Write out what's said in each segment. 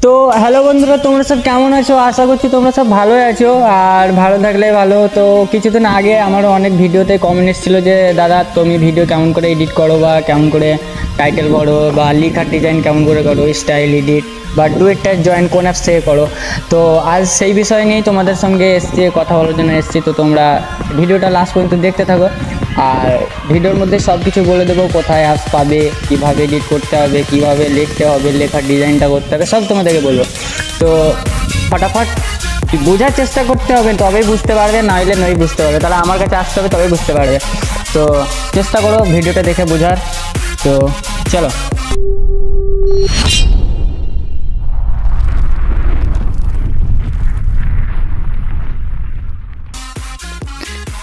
তো হ্যালো বন্ধুরা, তোমরা সব কেমন আছো? আশা করছি তোমরা সব ভালোই আছো, আর ভালো থাকলে ভালো। তো কিছুদিন আগে আমারও অনেক ভিডিওতে কমেন্ট এসেছিলো যে দাদা তুমি ভিডিও কেমন করে এডিট করো, বা কেমন করে টাইটেল করো, বা লেখার ডিজাইন কেমন করে করো, স্টাইল এডিট বা ডুয়েটটা জয়েন কোন অ্যাপস থেকে করো। তো আজ সেই বিষয় নিয়েই তোমাদের সঙ্গে এসছি, কথা বলার জন্য এসছি। তো তোমরা ভিডিওটা লাস্ট পর্যন্ত দেখতে থাকো, আর ভিডিওর মধ্যে সব কিছু বলে দেবো, কোথায় অ্যাপস পাবে, কীভাবে এডিট করতে হবে, কীভাবে লিখতে হবে, লেখার ডিজাইনটা করতে হবে, সব তোমাদেরকে বলবো। তো ফটাফট বোঝার চেষ্টা করতে হবে, তবেই বুঝতে পারবে, নাইলে নয় বুঝতে পারবে। তাহলে আমার কাছে আসতে হবে, তবেই বুঝতে পারবে। তো চেষ্টা করো ভিডিওটা দেখে বোঝার। তো চলো।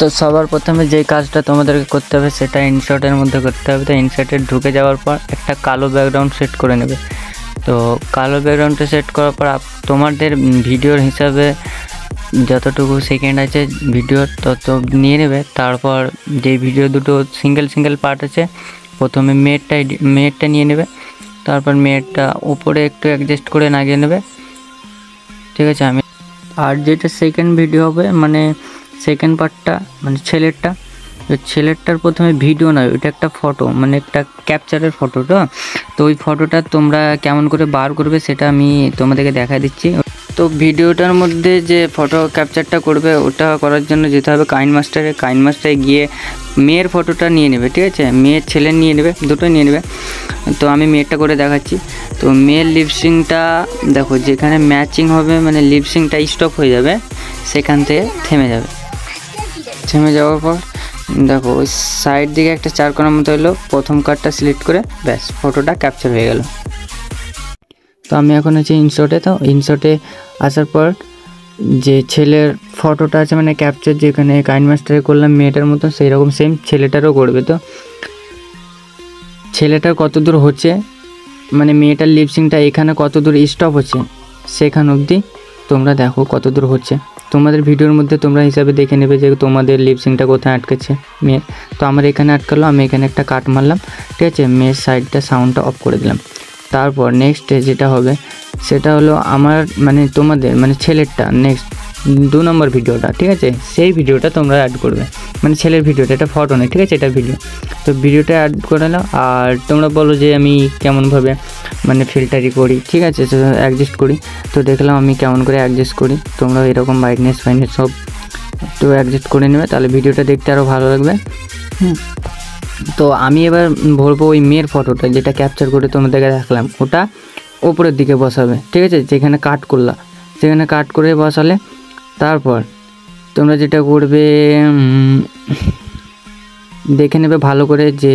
তো সবার প্রথমে যেই কাজটা তোমাদেরকে করতে হবে সেটা ইনশর্টের মধ্যে করতে হবে। তো ইনশর্টে ঢুকে যাওয়ার পর একটা কালো ব্যাকগ্রাউন্ড সেট করে নেবে। তো কালো ব্যাকগ্রাউন্ডটা সেট করার পর তোমাদের ভিডিওর হিসাবে যতটুকু সেকেন্ড আছে ভিডিওর তত নিয়ে নেবে। তারপর যে ভিডিও দুটো সিঙ্গেল পার্ট আছে, প্রথমে মেয়েরটা নিয়ে নেবে। তারপর মেয়েরটা উপরে একটু অ্যাডজাস্ট করে লাগিয়ে নেবে, ঠিক আছে। আর যেটা সেকেন্ড ভিডিও হবে, মানে সেকেন্ড পার্টটা, মানে ছেলেরটার প্রথমে ভিডিও নয়, ওইটা একটা ফটো, মানে একটা ক্যাপচারের ফটো। তো ওই ফটোটা তোমরা কেমন করে বার করবে সেটা আমি তোমাদেরকে দেখা দিচ্ছি। তো ভিডিওটার মধ্যে যে ফটো ক্যাপচারটা করবে ওটা করার জন্য যেতে হবে কাইনমাস্টারে গিয়ে মেয়ের ফটোটা নিয়ে নেবে, ঠিক আছে। মেয়ের ছেলে নিয়ে নেবে, দুটোই নিয়ে নেবে। তো আমি মেয়েরটা করে দেখাচ্ছি। তো মেয়ের লিপসিংটা দেখো, যেখানে ম্যাচিং হবে, মানে লিপসিংটা স্টপ হয়ে যাবে, সেখান থেকে থেমে যাওয়ার পর দেখো ওই সাইড দিকে একটা 4 কোণার মতো হলো, প্রথম কার্ডটা সিলেক্ট করে ব্যাস ফটোটা ক্যাপচার হয়ে গেল। তো আমি এখন আছি ইনশর্টে। তো ইনশর্টে আসার পর যে ছেলের ফটোটা আছে, মানে ক্যাপচার যেখানে কাইনমাস্টারে করলাম মেয়েটার মতো, সেই রকম সেম ছেলেটারও করবে। তো ছেলেটার কত দূর হচ্ছে, মানে মেয়েটার লিপসিংটা এখানে কত দূর স্টপ হচ্ছে, সেখান অবধি তোমরা দেখো কত দূর হচ্ছে। তোমাদের ভিডিওর মধ্যে তোমরা হিসাবে দেখে নেবে যে তোমাদের লিপসিংটা কোথায় আটকেছে মেয়ে। তো আমার এখানে আটকালো, আমি এখানে একটা কাট মারলাম, ঠিক আছে। মেয়ের সাইডটা সাউন্ডটা অফ করে দিলাম। তারপর নেক্সট যেটা হবে সেটা হলো আমার, মানে তোমাদের, মানে ছেলেরটা নেক্সট 2 নম্বর ভিডিওটা, ঠিক আছে। সেই ভিডিওটা তোমরা অ্যাড করবে, মানে ছেলের ভিডিওটা, এটা ফটো নেই, ঠিক আছে, এটা ভিডিও। তো ভিডিওটা অ্যাড করে নাও। আর তোমরা বলো যে আমি কেমনভাবে মানে ফিল্টারি করি, ঠিক আছে, অ্যাডজাস্ট করি। তো দেখলাম আমি কেমন করে অ্যাডজাস্ট করি, তোমরা এরকম ব্রাইটনেস সব তো অ্যাডজাস্ট করে নেবে, তাহলে ভিডিওটা দেখতে আরও ভালো লাগবে। তো আমি এবার বলবো ওই মেয়ের ফটোটা যেটা ক্যাপচার করে তোমাদেরকে দেখলাম, ওটা ওপরের দিকে বসাবে, ঠিক আছে। যেখানে কাট করলা সেখানে কাট করে বসালে তারপর তোমরা যেটা করবে, দেখে নেবে ভালো করে যে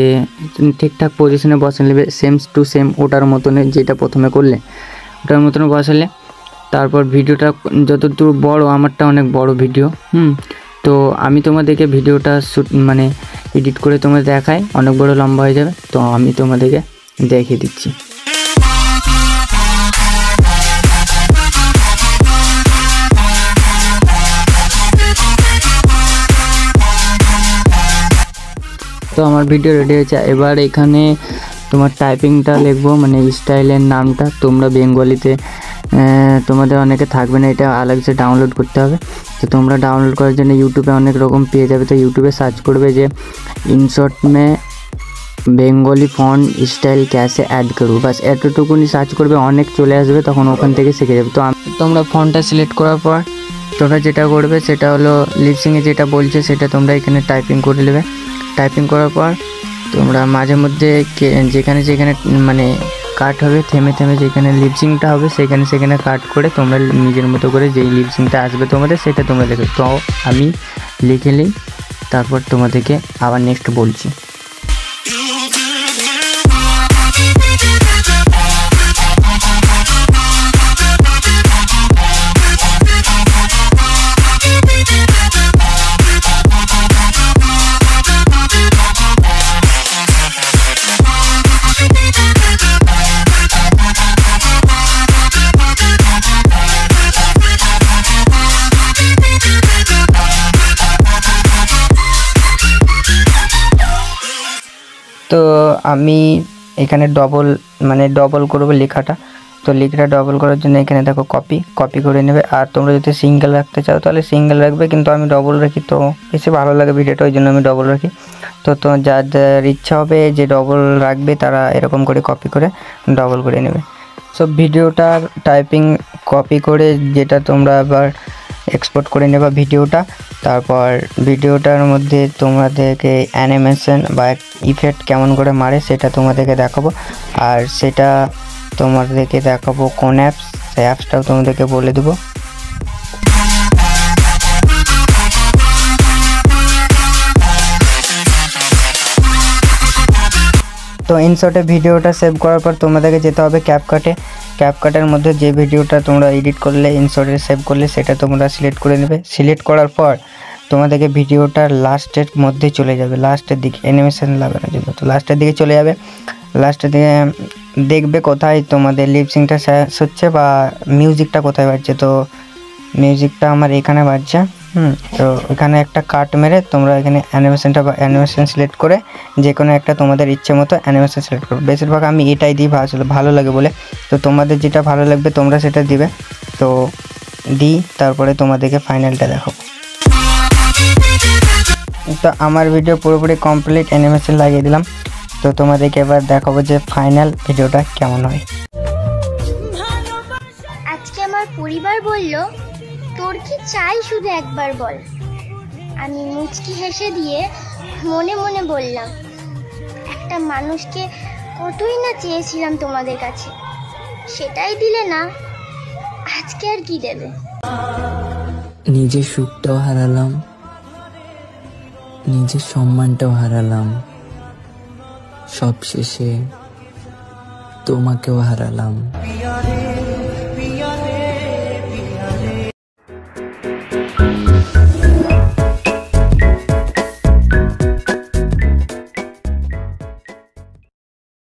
ঠিকঠাক পজিশনে বসে নেবে, সেম টু সেম ওটার মতনে, যেটা প্রথমে করলে ওটার মতন বসালে। তারপর ভিডিওটা যতদূর বড়, আমারটা অনেক বড় ভিডিও, তো আমি তোমাদেরকে ভিডিওটা মানে এডিট করে তোমাদের দেখাই, অনেক বড় লম্বা হয়ে যাবে। তো আমি তোমাদেরকে দেখিয়ে দিচ্ছি। তো আমার ভিডিও রেডি হয়েছে। এবার এখানে তোমার টাইপিংটা লিখবো, মানে স্টাইলের নামটা তোমরা বেঙ্গলিতে, তোমাদের অনেকে থাকবে না, এটা আলাদা ডাউনলোড করতে হবে। তো তোমরা ডাউনলোড করার জন্য ইউটিউবে অনেক রকম পেয়ে যাবে। তো ইউটিউবে সার্চ করবে যে ইনশর্ট মে বেঙ্গলি ফন্ট স্টাইল ক্যাসে অ্যাড করবো, বাস এতটুকুনি সার্চ করবে, অনেক চলে আসবে, তখন ওখান থেকে শিখে যাবে। তো তোমরা ফন্টটা সিলেক্ট করার পর তোমরা যেটা করবে সেটা হলো লিপসিংয়ে যেটা বলছে সেটা তোমরা এখানে টাইপিং করে নেবে। টাইপিং করার পর তোমরা মাঝে মধ্যে যেখানে মানে কাট হবে, থেমে যেখানে লিপসিংটা হবে সেখানে কাট করে তোমরা নিজের মতো করে যেই লিপসিংটা আসবে তোমাদের সেটা তোমরা লিখবে। তো আমি লিখে নিই, তারপর তোমাদেরকে আবার নেক্সট বলছি। তো আমি এখানে ডবল করব লেখাটা, তো লিঙ্কটা ডবল করার জন্য এখানে দেখো কপি করে নেবে। আর তোমরা যদি সিঙ্গেল রাখতে চাও তাহলে সিঙ্গেল রাখবে, কিন্তু আমি ডবল রাখি, তো বেশি ভালো লাগে ভিডিওটা, ওই জন্য আমি ডবল রাখি। তো যার ইচ্ছা হবে যে ডবল রাখবে তারা এরকম করে কপি করে ডবল করে নেবে। সো ভিডিওটার টাইপিং কপি করে যেটা তোমরা আবার এক্সপোর্ট করে নেবা ভিডিওটা। তারপর ভিডিওটার মধ্যে তোমাদেরকে অ্যানিমেশন বা ইফেক্ট কেমন করে মারে সেটা তোমাদেরকে দেখাবো। আর সেটা তোমাদেরকে দেখাবো কোন অ্যাপস, সেই অ্যাপসটাও তোমাদেরকে বলে দেবো। তো ইনশর্টে ভিডিওটা সেভ করার পর তোমাদেরকে যেতে হবে ক্যাপকাটের মধ্যে যে ভিডিওটা তোমরা এডিট করলে ইনশর্টে সেভ করলে সেটা তোমরা সিলেক্ট করে নেবে। সিলেক্ট করার পর তোমাদেরকে ভিডিওটার লাস্টের মধ্যে চলে যাবে, লাস্টের দিকে অ্যানিমেশন লাগানোর জন্য। তো লাস্টের দিকে চলে যাবে, লাস্টের দিকে দেখবে কোথায় তোমাদের লিপসিংটা শেষ হচ্ছে বা মিউজিকটা কোথায় বাজছে। তো মিউজিকটা আমার এখানে বাজছে, তো এখানে একটা কাট মেরে তোমরা এখানে অ্যানিমেশন সিলেক্ট করে যে কোনো একটা তোমাদের ইচ্ছে মতো অ্যানিমেশন সিলেক্ট করো। বেশিরভাগ আমি এটাই দিই ভালো লাগে বলে, তো তোমাদের যেটা ভালো লাগবে তোমরা সেটা দিবে। তো তারপরে তোমাদেরকে ফাইনালটা দেখাবো। তো আমার ভিডিও পুরোপুরি কমপ্লিট অ্যানিমেশন লাগিয়ে দিলাম। তো তোমাদেরকে এবার দেখাবো যে ফাইনাল ভিডিওটা কেমন হয়। আজকে আমার পরিবার বলল, তোর কি চাই শুধু একবার বল। আমি মুচকি হেসে দিয়ে মনে মনে বললাম, একটা মানুষকে কতই না চেয়েছিলাম তোমাদের কাছে, সেটাই দিলে না, আজকে আর কি দেবে। নিজের সুখটাও হারালাম, নিজের সম্মানটাও হারালাম, সবশেষে তোমাকেও হারালাম।